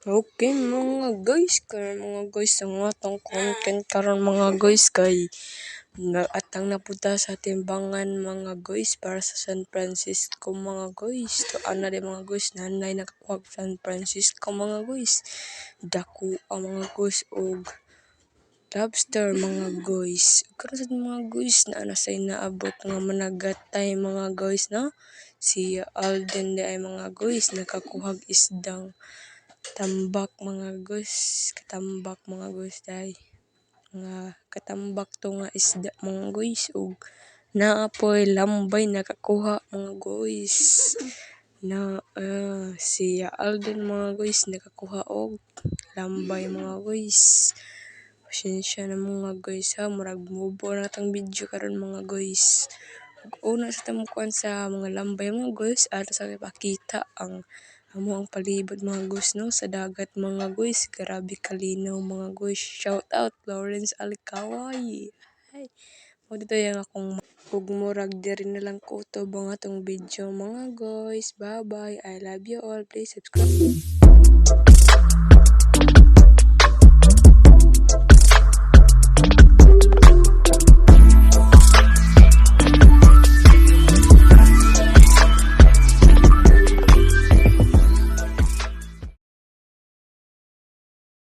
Okay mga guys ang atong content karon mga guys kay atang napunta sa timbangan mga guys para sa San Francisco mga guys. To ana di mga guys nanay nakakuha San Francisco mga guys. Dako ang mga guys og lobster mga guys. Karon sa mga guys na say naabot nga managatay mga guys no. Si Alden di ay mga guys nakakuhag isdang tambak mga guys, katambak mga guys dai. Nga katambak to nga isda mga guys ug naapoy lambay nakakuha mga guys. Na si Alden mga guys nakakuha og lambay mga guys. Pasensya na mga guys ha, murag mubo na tang video karon mga guys. Una sa tamukuan sa mga lambay mga guys at sa pakita ang amo ang palibot mga guys no sa dagat mga guys. Grabe kalinaw mga guys. Shout out Lawrence Alikaway. Ay, mo dito yung akong ug murag diri na lang ko to bang atong video mga guys. Bye bye. I love you all. Please subscribe.